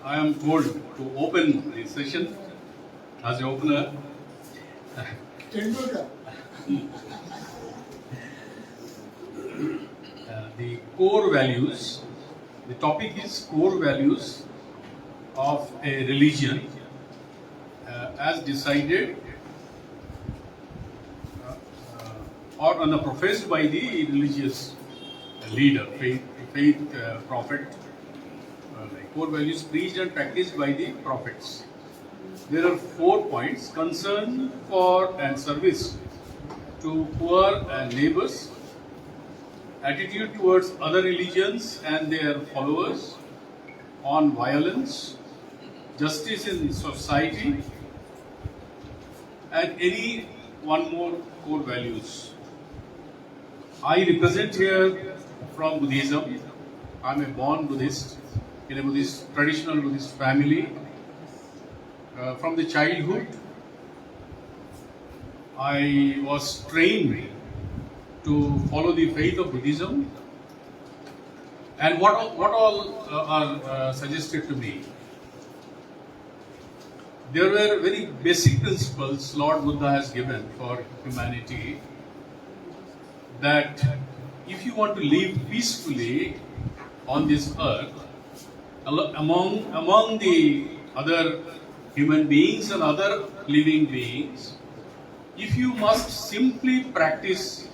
I am told to open the session as the opener. The core values, the topic is core values of a religion as decided or professed by the religious leader, faith prophet. Core values preached and practiced by the prophets. There are 4 points: concern for and service to poor and neighbors, attitude towards other religions and their followers, on violence, justice in society, and any one more core values. I represent here from Buddhism. I am a born Buddhist in a traditional Buddhist family. From the childhood, I was trained to follow the faith of Buddhism. And what all are suggested to me? There were very basic principles Lord Buddha has given for humanity, that if you want to live peacefully on this earth, among the other human beings and other living beings, if you must simply practice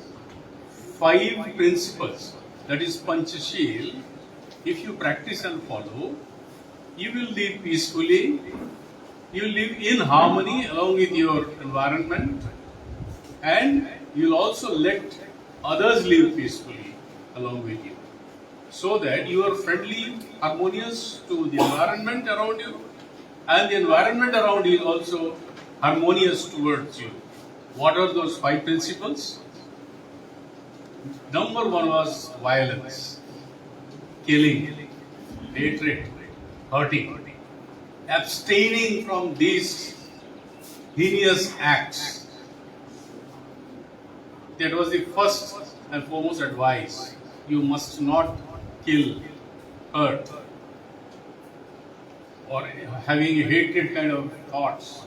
5 principles, that is Panchsheel, if you practice and follow, you will live peacefully, you will live in harmony along with your environment, and you will also let others live peacefully along with you, so that you are friendly, harmonious to the environment around you, and the environment around you is also harmonious towards you. What are those 5 principles? Number 1 was violence, killing, hatred, hurting, abstaining from these heinous acts. That was the first and foremost advice. You must not kill, hurt, or having a hatred kind of thoughts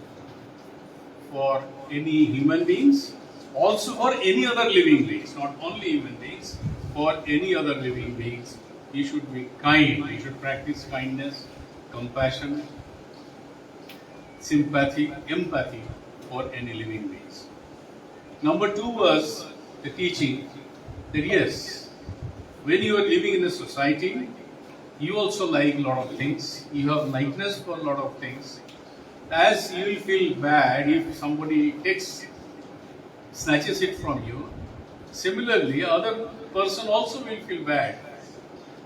for any human beings, also for any other living beings, not only human beings, for any other living beings. You should be kind, you should practice kindness, compassion, sympathy, empathy for any living beings. Number 2 was the teaching that yes, when you are living in a society, you also like a lot of things, you have likeness for a lot of things. As you will feel bad if somebody snatches it from you, similarly, other person also will feel bad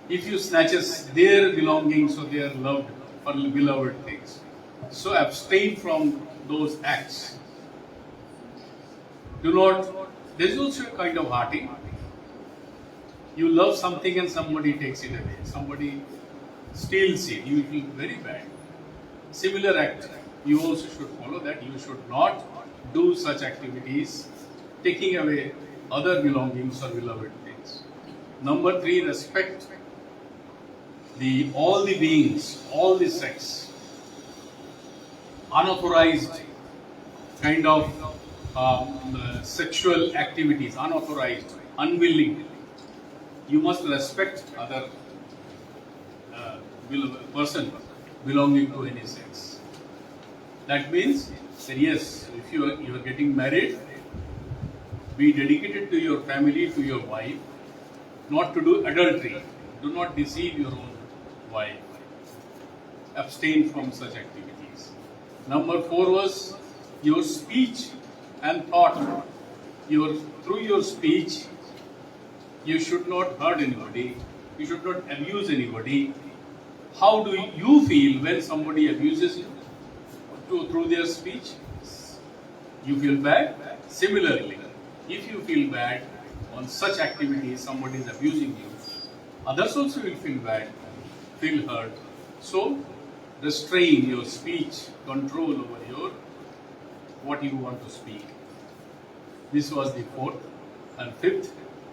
if you snatches their belongings or their loved or beloved things. So abstain from those acts. Do not, there is also a kind of hearting. You love something and somebody takes it away, somebody steals it, you will feel very bad. Similar act, you also should follow that. You should not do such activities, taking away other belongings or beloved things. Number 3, respect all the beings, all the sex. Unauthorized kind of sexual activities, unauthorized, unwilling. You must respect other person belonging to any sex. That means that yes, if you are getting married, be dedicated to your family, to your wife, not to do adultery. Do not deceive your own wife. Abstain from such activities. Number 4 was your speech and thought. Through your speech, you should not hurt anybody. You should not abuse anybody. How do you feel when somebody abuses you through their speech? You feel bad? Similarly, if you feel bad on such activities, somebody is abusing you, others also will feel bad, feel hurt. So, restrain your speech, control over what you want to speak. This was the 4th. And 5th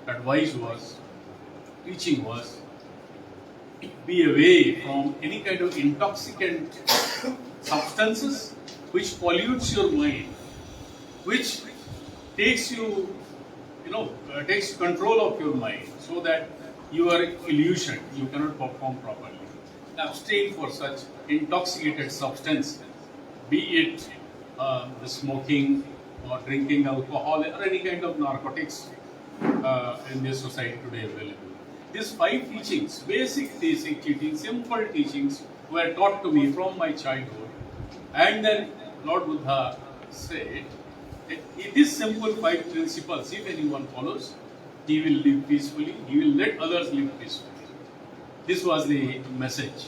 advice was, teaching was, be away from any kind of intoxicant substances which pollutes your mind, which takes you, takes control of your mind, so that you are illusioned, you cannot perform properly. Abstain for such intoxicated substance, be it the smoking or drinking alcohol or any kind of narcotics in this society today available. These 5 teachings, basic teachings, simple teachings were taught to me from my childhood. And then Lord Buddha said, that these simple 5 principles, if anyone follows, he will live peacefully, he will let others live peacefully. This was the message.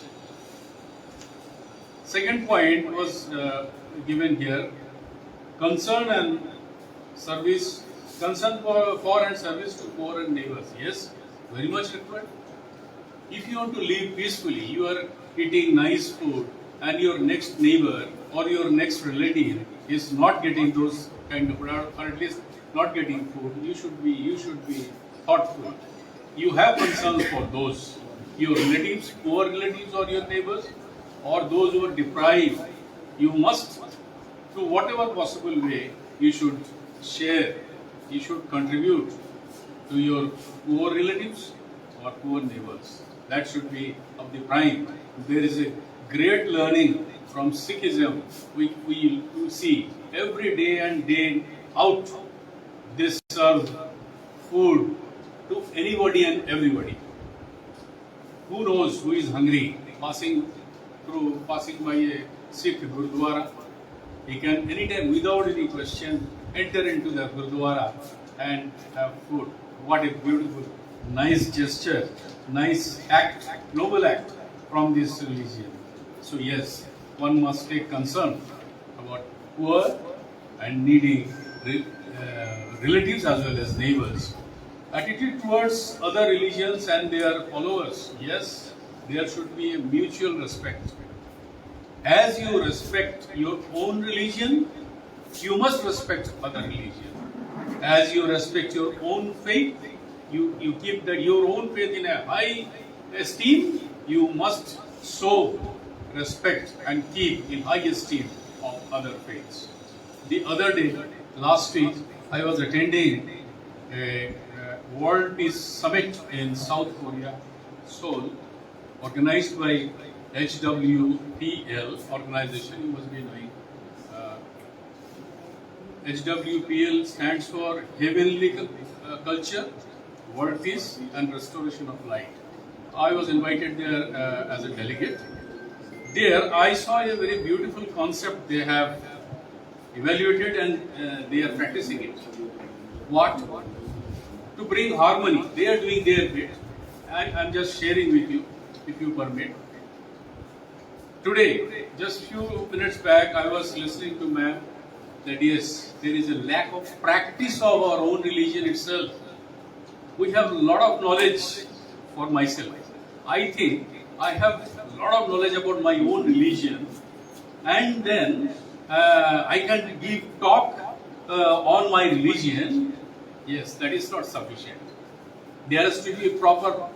Second point was given here, concern for and service to poor and neighbors. Yes, very much required. If you want to live peacefully, you are eating nice food and your next neighbor or your next relative is not getting those kind of, or at least not getting food, you should be thoughtful. You have concerns for those, your relatives, poor relatives or your neighbors, or those who are deprived. You must, to whatever possible way, you should share, you should contribute to your poor relatives or poor neighbors. That should be of the prime. There is a great learning from Sikhism. We see every day and day out, they serve food to anybody and everybody. Who knows who is hungry, passing by a Sikh Gurdwara, he can anytime without any question enter into the Gurdwara and have food. What a beautiful, nice gesture, nice act, noble act from this religion. So yes, one must take concern about poor and needy relatives as well as neighbors. Attitude towards other religions and their followers. Yes, there should be a mutual respect. As you respect your own religion, you must respect other religion. As you respect your own faith, you keep your own faith in a high esteem, you must so respect and keep in high esteem of other faiths. The other day, last week, I was attending a World Peace Summit in South Korea, Seoul, organized by HWPL organization. You must be knowing. HWPL stands for Heavenly Culture, World Peace and Restoration of Light. I was invited there as a delegate. There I saw a very beautiful concept they have evaluated and they are practicing it. What? To bring harmony. They are doing their bit. I'm just sharing with you, if you permit. Today, just few minutes back, I was listening to ma'am that yes, there is a lack of practice of our own religion itself. We have a lot of knowledge for myself. I think I have a lot of knowledge about my own religion, and then I can give talk on my religion. Yes, that is not sufficient. There has to be a proper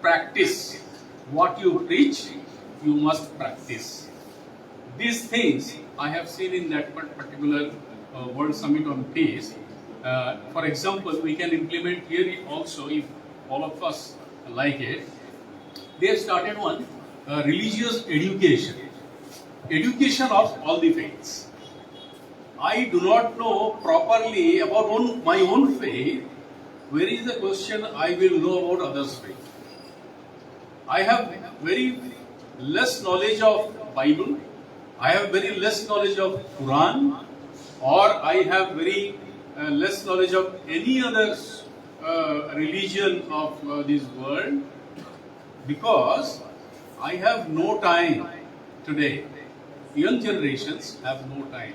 practice. What you preach, you must practice. These things I have seen in that particular World Summit on Peace. For example, we can implement here also if all of us like it. They have started one religious education. Education of all the faiths. I do not know properly about my own faith. Where is the question I will know about others' faith? I have very less knowledge of Bible. I have very less knowledge of Quran, or I have very less knowledge of any other religion of this world, because I have no time today. Young generations have no time.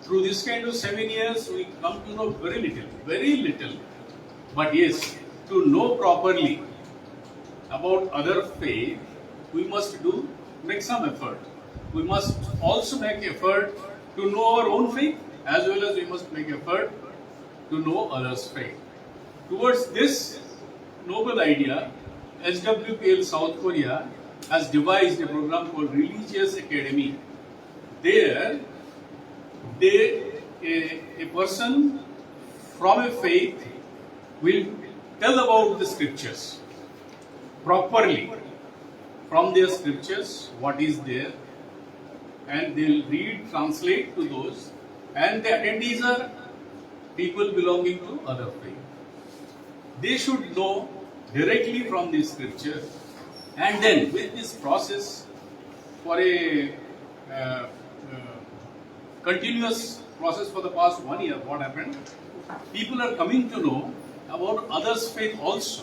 Through this kind of 7 years, we come to know very little. But yes, to know properly about other faith, we must make some effort. We must also make effort to know our own faith, as well as we must make effort to know others' faith. Towards this noble idea, SWPL South Korea has devised a program called Religious Academy. There, a person from a faith will tell about the scriptures properly, from their scriptures, what is there, and they'll read, translate to those, and the attendees are people belonging to other faith. They should know directly from the scripture, and then with this process, for a continuous process for the past 1 year, what happened? People are coming to know about others' faith also,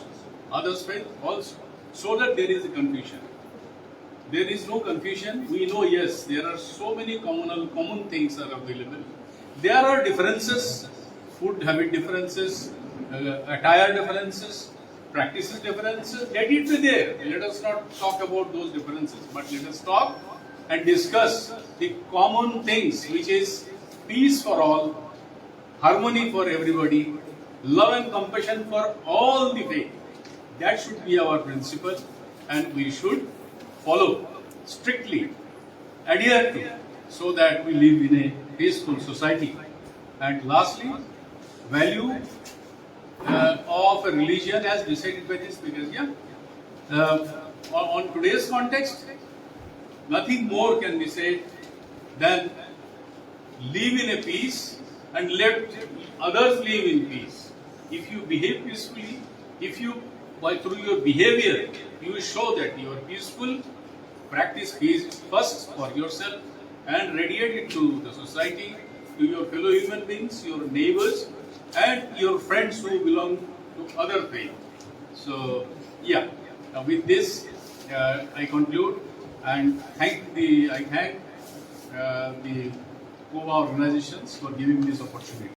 so that there is a confusion. There is no confusion. We know, yes, there are so many common things are available. There are differences, food habit differences, attire differences, practices differences. Let it be there. Let us not talk about those differences, but let us talk and discuss the common things, which is peace for all, harmony for everybody, love and compassion for all the faith. That should be our principle, and we should follow strictly, adhere to, so that we live in a peaceful society. And lastly, value of a religion as decided by this, because on today's context, nothing more can be said than live in a peace and let others live in peace. If you behave peacefully, if you, through your behavior, you show that you are peaceful, practice peace first for yourself and radiate it to the society, to your fellow human beings, your neighbors, and your friends who belong to other faith. So, with this, I conclude and thank the COVA organizations for giving me this opportunity.